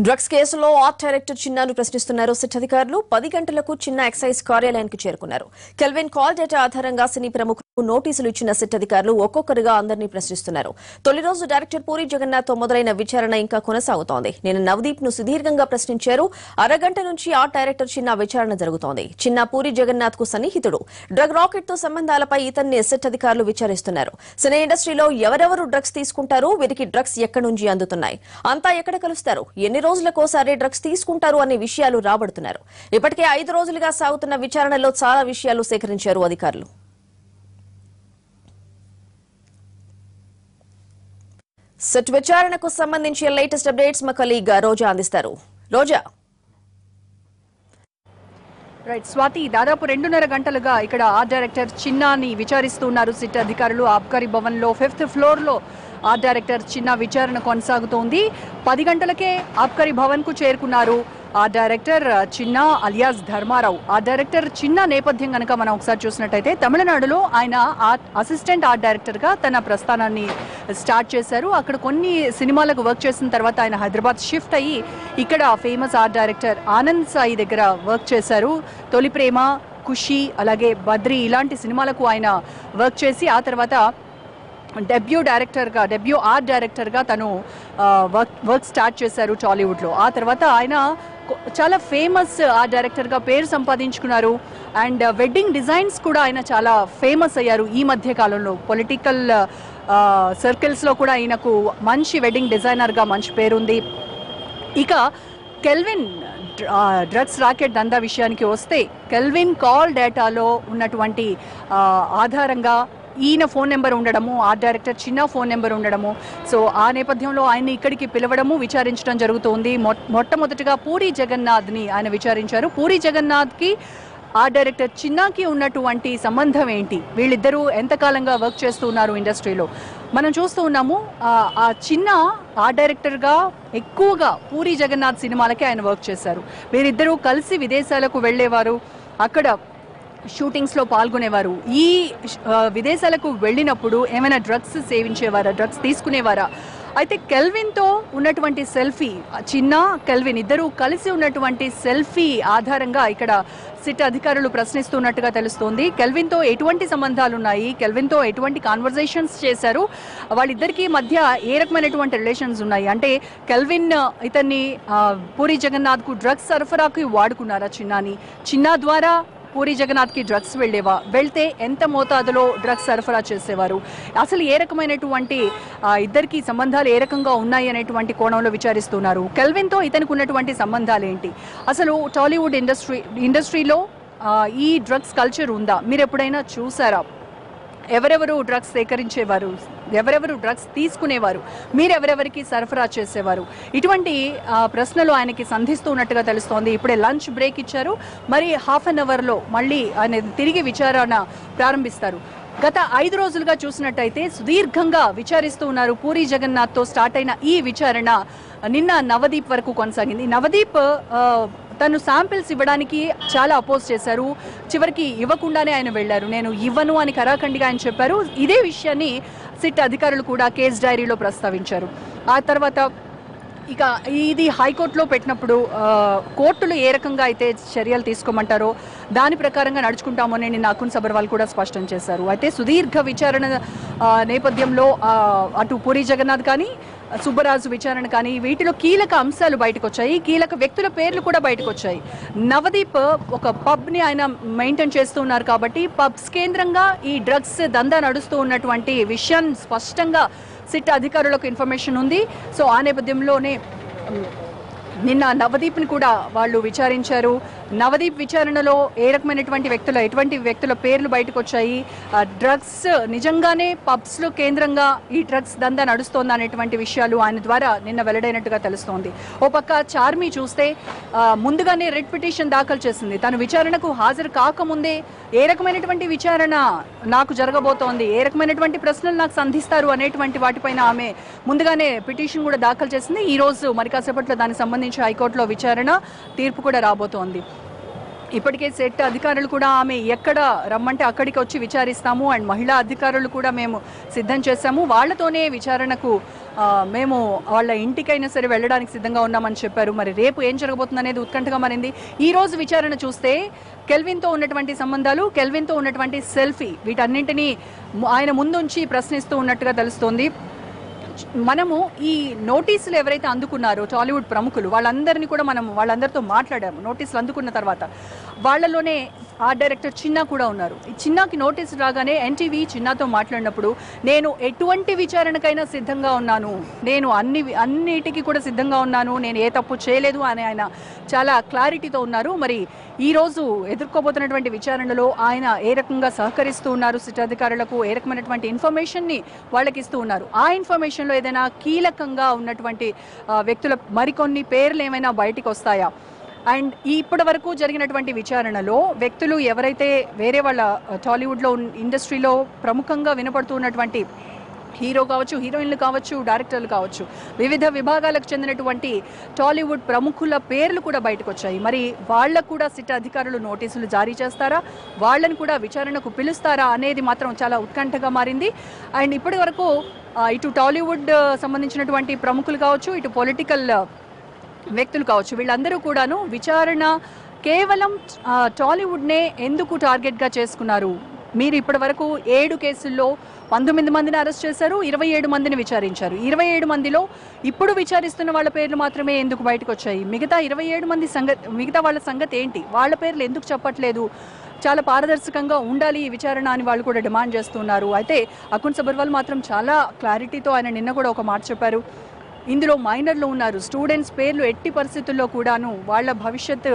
Drugs కేసులో art director చిన్నాను ప్రశ్నిస్తున్నారు SIT అధికారులు. 10 గంటలకు చిన్న ఎక్సైజ్ కార్యాలయానికి చేరుకున్నారు. కెల్విన్ కాల్ డేటా ఆధారంగా సినీ ప్రముఖులకు నోటీసులు ఇచ్చిన సిట్ అధికారులు ఒక్కొక్కరుగా అందరినీ ప్రశ్నిస్తున్నారు. తొలి రోజు డైరెక్టర్ పూరి జగన్నాథ్ తో మొదలైన విచారణ ఇంకా కొనసాగుతోంది. నిన్న నవదీప్ ను సుదీర్ఘంగా ప్రశ్నించారు. అరగంట నుంచి ఆర్ట్ డైరెక్టర్ చిన్న విచారణ జరుగుతోంది. చిన్న పూరి జగన్నాథ్ కు సన్నిహితుడు. డ్రగ్ రాకెట్ తో సంబంధాలపై ఇతన్ని సిట్ అధికారులు విచారిస్తున్నారు. సినీ ఇండస్ట్రీలో ఎవరెవరు డ్రగ్స్ తీసుకుంటారు, వీరికి డ్రగ్స్ ఎక్కడి నుంచి అందుతున్నాయి, అంతా ఎక్కడ కలుస్తారు, ఎన్ని రోజులకోసారి డ్రగ్స్ తీసుకుంటారు అనే విషయాలు రాబడుతున్నారు. ఇప్పటికే 5 రోజులుగా సాగుతున్న విచారణలో చాలా విషయాలు సేకరించారు అధికారులు. సెట్ విచారణకు సంబంధించి లేటెస్ట్ అప్డేట్స్ మా కలీగ్ రోజా అందిస్తారు. రోజా. రైట్ స్వాతి, దాదాపు 2.5 గంటలుగా ఇక్కడ ఆర్ట్ డైరెక్టర్ చిన్నాని విచారిస్తున్నారు సిట్ అధికారులు. ఆబ్కారీ భవన్ లో 5th ఫ్లోర్ లో ఆర్ట్ డైరెక్టర్ చిన్న విచారణ కొనసాగుతోంది. 10 గంటలకే ఆబ్కారీ భవన్ కు చేరుకున్నారు ఆర్ట్ డైరెక్టర్ చిన్న అలియాస్ ధర్మారావు. ఆర్ట్ డైరెక్టర్ చిన్న నేపథ్యం కనుక మనం ఒకసారి చూసినట్టయితే తమిళనాడులో ఆయన అసిస్టెంట్ ఆర్ట్ డైరెక్టర్ గా తన ప్రస్థానాన్ని స్టార్ట్ చేశారు. అక్కడ కొన్ని సినిమాలకు వర్క్ చేసిన తర్వాత ఆయన హైదరాబాద్ షిఫ్ట్ అయ్యి ఇక్కడ famous art director Anand Sai దగ్గర వర్క్ చేశారు. తొలి ప్రేమ, ఖుషి, అలాగే బద్రి ఇలాంటి సినిమాలకు ఆయన వర్క్ చేసి ఆ తర్వాత డెబ్యూ ఆర్ట్ డైరెక్టర్గా తను వర్క్ స్టార్ట్ చేశారు టాలీవుడ్లో. ఆ తర్వాత ఆయన చాలా ఫేమస్ ఆర్ట్ డైరెక్టర్గా పేరు సంపాదించుకున్నారు. అండ్ వెడ్డింగ్ డిజైన్స్ కూడా ఆయన చాలా ఫేమస్ అయ్యారు ఈ మధ్య కాలంలో. పొలిటికల్ సర్కిల్స్లో కూడా ఆయనకు మంచి వెడ్డింగ్ డిజైనర్గా మంచి పేరుంది. ఇక కెల్విన్ డ్రగ్స్ రాకెట్ దందా విషయానికి వస్తే కెల్విన్ కాల్ డేటాలో ఉన్నటువంటి ఆధారంగా ఈయన ఫోన్ నెంబర్ ఉండడము, ఆర్ట్ డైరెక్టర్ చిన్న ఫోన్ నెంబర్ ఉండడము, సో ఆ నేపథ్యంలో ఆయన్ని ఇక్కడికి పిలవడము, విచారించడం జరుగుతోంది. మొట్టమొదటిగా పూరి జగన్నాథ్ని ఆయన విచారించారు. పూరి జగన్నాథ్కి ఆర్ట్ డైరెక్టర్ చిన్నాకి ఉన్నటువంటి సంబంధం ఏంటి, వీళ్ళిద్దరూ ఎంతకాలంగా వర్క్ చేస్తూ ఉన్నారు ఇండస్ట్రీలో మనం చూస్తూ ఉన్నాము. ఆ చిన్న ఆర్ట్ డైరెక్టర్గా ఎక్కువగా పూరి జగన్నాథ్ సినిమాలకే ఆయన వర్క్ చేశారు. వీరిద్దరూ కలిసి విదేశాలకు వెళ్ళేవారు, అక్కడ షూటింగ్స్లో పాల్గొనేవారు. ఈ విదేశాలకు వెళ్ళినప్పుడు ఏమైనా డ్రగ్స్ సేవించేవారా, డ్రగ్స్ తీసుకునేవారా? అయితే కెల్విన్తో ఉన్నటువంటి సెల్ఫీ, చిన్న కెల్విన్ ఇద్దరూ కలిసి ఉన్నటువంటి సెల్ఫీ ఆధారంగా ఇక్కడ సిట్ అధికారులు ప్రశ్నిస్తున్నట్టుగా తెలుస్తోంది. కెల్విన్తో ఎటువంటి సంబంధాలు ఉన్నాయి, కెల్విన్తో ఎటువంటి కాన్వర్జేషన్స్ చేశారు, వాళ్ళిద్దరికీ మధ్య ఏ రకమైనటువంటి రిలేషన్స్ ఉన్నాయి, అంటే కెల్విన్ ఇతన్ని పూరి జగన్నాథ్కు డ్రగ్స్ సరఫరాకి వాడుకున్నారా చిన్నాని, చిన్న ద్వారా పూరి జగన్నాథ్కి డ్రగ్స్ వెళ్తే ఎంత మోతాదులో డ్రగ్స్ సరఫరా చేసేవారు, అసలు ఏ రకమైనటువంటి ఇద్దరికి సంబంధాలు ఏ రకంగా ఉన్నాయి అనేటువంటి కోణంలో విచారిస్తున్నారు. కెల్విన్తో ఇతనికి ఉన్నటువంటి సంబంధాలు ఏంటి, అసలు టాలీవుడ్ ఇండస్ట్రీలో ఈ డ్రగ్స్ కల్చర్ ఉందా, మీరు ఎప్పుడైనా చూసారా, ఎవరెవరు డ్రగ్స్ సేకరించేవారు, ఎవరెవరు డ్రగ్స్ తీసుకునేవారు, మీరెవరెవరికి సరఫరా చేసేవారు, ఇటువంటి ప్రశ్నలు ఆయనకి సంధిస్తున్నట్టుగా తెలుస్తోంది. ఇప్పుడే లంచ్ బ్రేక్ ఇచ్చారు, మరి హాఫ్ అన్ అవర్లో మళ్ళీ ఆయన తిరిగి విచారణ ప్రారంభిస్తారు. గత 5 రోజులుగా చూసినట్టయితే సుదీర్ఘంగా విచారిస్తూ ఉన్నారు. పూరి జగన్నాథ్తో స్టార్ట్ అయిన ఈ విచారణ నిన్న నవదీప్ వరకు కొనసాగింది. నవదీప్ తను శాంపిల్స్ ఇవ్వడానికి చాలా అపోజ్ చేశారు, చివరికి ఇవ్వకుండానే ఆయన వెళ్లారు. నేను ఇవ్వను అని ఖరాఖండిగా ఆయన చెప్పారు. ఇదే విషయాన్ని సిట్ అధికారులు కూడా కేస్ డైరీలో ప్రస్తావించారు. ఆ తర్వాత ఇక ఇది హైకోర్టులో పెట్టినప్పుడు కోర్టులు ఏ రకంగా అయితే చర్యలు తీసుకోమంటారో దాని ప్రకారంగా నడుచుకుంటామని నిన్న అకున్ సబర్వాల్ కూడా స్పష్టం చేశారు. అయితే సుదీర్ఘ విచారణ నేపథ్యంలో అటు పూరి జగన్నాథ్ కానీ సుబ్బరాజు విచారణ కానీ వీటిలో కీలక అంశాలు బయటకు వచ్చాయి, కీలక వ్యక్తుల పేర్లు కూడా బయటకు వచ్చాయి. నవదీప్ ఒక పబ్ని ఆయన మెయింటైన్ చేస్తూ ఉన్నారు కాబట్టి పబ్స్ కేంద్రంగా ఈ డ్రగ్స్ దందా నడుస్తూ ఉన్నటువంటి విషయాన్ని స్పష్టంగా సిట్ అధికారులకు ఇన్ఫర్మేషన్ ఉంది. సో ఆ నేపథ్యంలోనే నిన్న నవదీప్ని కూడా వాళ్ళు విచారించారు. నవదీప్ విచారణలో ఎటువంటి వ్యక్తుల పేర్లు బయటకు వచ్చాయి, డ్రగ్స్ నిజంగానే పబ్స్లో కేంద్రంగా ఈ డ్రగ్స్ దందా నడుస్తోంది అనేటువంటి విషయాలు ఆయన ద్వారా నిన్న వెల్లడైనట్టుగా తెలుస్తోంది. ఓ పక్క చార్మి చూస్తే ముందుగానే రిట్ పిటిషన్ దాఖలు చేసింది. తను విచారణకు హాజరు కాకముందే ఏ రకమైనటువంటి విచారణ నాకు జరగబోతోంది, ఏ రకమైనటువంటి ప్రశ్నలు నాకు సంధిస్తారు అనేటువంటి వాటిపైన ఆమె ముందుగానే పిటిషన్ కూడా దాఖలు చేసింది. ఈ రోజు మరి కాసేపట్లో దానికి సంబంధించి హైకోర్టులో విచారణ తీర్పు కూడా రాబోతోంది. ఇప్పటికే సెట్ అధికారులు కూడా ఆమె ఎక్కడ రమ్మంటే అక్కడికి వచ్చి విచారిస్తాము అండ్ మహిళా అధికారులు కూడా మేము సిద్ధం చేశాము, వాళ్ళతోనే విచారణకు మేము వాళ్ళ ఇంటికైనా సరే వెళ్ళడానికి సిద్ధంగా ఉన్నామని చెప్పారు. మరి రేపు ఏం జరగబోతుంది అనేది ఉత్కంఠగా మారింది. ఈ రోజు విచారణ చూస్తే కెల్విన్తో ఉన్నటువంటి సంబంధాలు, కెల్విన్తో ఉన్నటువంటి సెల్ఫీ, వీటన్నింటినీ ఆయన ముందుంచి ప్రశ్నిస్తూ ఉన్నట్టుగా తెలుస్తోంది. మనము ఈ నోటీసులు ఎవరైతే అందుకున్నారో టాలీవుడ్ ప్రముఖులు, వాళ్ళందరినీ కూడా మనం వాళ్ళందరితో మాట్లాడాము. నోటీసులు అందుకున్న తర్వాత వాళ్ళలోనే ఆర్ట్ డైరెక్టర్ చిన్నా కూడా ఉన్నారు. ఈ చిన్నాకి నోటీసు రాగానే ఎన్టీవీ చిన్నాతో మాట్లాడినప్పుడు నేను ఎటువంటి విచారణకైనా సిద్ధంగా ఉన్నాను, నేను అన్నిటికీ కూడా సిద్ధంగా ఉన్నాను, నేను ఏ తప్పు చేయలేదు అని ఆయన చాలా క్లారిటీతో ఉన్నారు. మరి ఈరోజు ఎదుర్కోబోతున్నటువంటి విచారణలో ఆయన ఏ రకంగా సహకరిస్తూ ఉన్నారు సిట్ అధికారులకు, ఏ రకమైనటువంటి ఇన్ఫర్మేషన్ని వాళ్ళకి ఇస్తూ ఉన్నారు, ఆ ఇన్ఫర్మేషన్లో ఏదైనా కీలకంగా ఉన్నటువంటి వ్యక్తుల మరికొన్ని పేర్లు ఏమైనా బయటికి వస్తాయా? అండ్ ఇప్పటి వరకు జరిగినటువంటి విచారణలో వ్యక్తులు ఎవరైతే వేరే వాళ్ళ టాలీవుడ్లో ఇండస్ట్రీలో ప్రముఖంగా వినపడుతున్నటువంటి హీరో కావచ్చు, హీరోయిన్లు కావచ్చు, డైరెక్టర్లు కావచ్చు, వివిధ విభాగాలకు చెందినటువంటి టాలీవుడ్ ప్రముఖుల పేర్లు కూడా బయటకు వచ్చాయి. మరి వాళ్ళకు కూడా సిట్ అధికారులు నోటీసులు జారీ చేస్తారా, వాళ్ళని కూడా విచారణకు పిలుస్తారా అనేది మాత్రం చాలా ఉత్కంఠగా మారింది. అండ్ ఇప్పటి వరకు ఇటు టాలీవుడ్ సంబంధించినటువంటి ప్రముఖులు కావచ్చు, ఇటు పొలిటికల్ వ్యక్తులు కావచ్చు, వీళ్ళందరూ కూడాను విచారణ కేవలం టాలీవుడ్నే ఎందుకు టార్గెట్గా చేసుకున్నారు, మీరు ఇప్పటి వరకు 7 కేసుల్లో 19 మందిని అరెస్ట్ చేశారు, 27 మందిని విచారించారు, 27 మందిలో ఇప్పుడు విచారిస్తున్న వాళ్ళ పేర్లు మాత్రమే ఎందుకు బయటకు వచ్చాయి, మిగతా 27 మంది మిగతా వాళ్ళ సంగతి ఏంటి, వాళ్ళ పేర్లు ఎందుకు చెప్పట్లేదు, చాలా పారదర్శకంగా ఉండాలి ఈ విచారణ అని వాళ్ళు కూడా డిమాండ్ చేస్తున్నారు. అయితే అకున్ సబర్వాల్ మాత్రం చాలా క్లారిటీతో ఆయన నిన్న కూడా ఒక మాట చెప్పారు, ఇందులో మైనర్లు ఉన్నారు, స్టూడెంట్స్ పేర్లు ఎట్టి పరిస్థితుల్లో కూడాను వాళ్ళ భవిష్యత్తు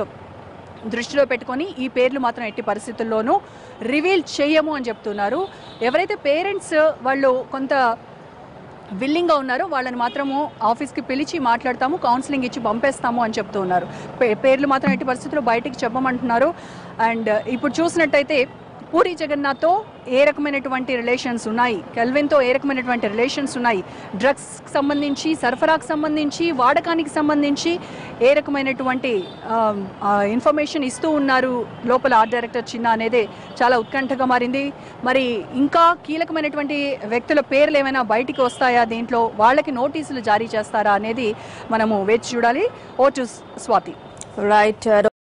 దృష్టిలో పెట్టుకొని ఈ పేర్లు మాత్రం ఎట్టి పరిస్థితుల్లోనూ రివీల్ చేయము అని చెప్తున్నారు. ఎవరైతే పేరెంట్స్ వాళ్ళు కొంత విల్లింగ్గా ఉన్నారో వాళ్ళని మాత్రము ఆఫీస్కి పిలిచి మాట్లాడతాము, కౌన్సిలింగ్ ఇచ్చి పంపేస్తాము అని చెప్తూ ఉన్నారు. పేర్లు మాత్రం ఎట్టి పరిస్థితుల్లో బయటికి చెప్పమంటున్నారు. అండ్ ఇప్పుడు చూసినట్టయితే పూరి జగన్నాథ్తో ఏ రకమైనటువంటి రిలేషన్స్ ఉన్నాయి, కెల్విన్తో ఏ రకమైనటువంటి రిలేషన్స్ ఉన్నాయి, డ్రగ్స్కి సంబంధించి, సరఫరాకు సంబంధించి, వాడకానికి సంబంధించి ఏ రకమైనటువంటి ఇన్ఫర్మేషన్ ఇస్తూ ఉన్నారు లోపల ఆర్ట్ డైరెక్టర్ చిన్నా అనేది చాలా ఉత్కంఠగా మారింది. మరి ఇంకా కీలకమైనటువంటి వ్యక్తుల పేర్లు ఏమైనా బయటికి వస్తాయా, దీంట్లో వాళ్ళకి నోటీసులు జారీ చేస్తారా అనేది మనము వేచి చూడాలి. ఓ టు స్వాతి. రైట్.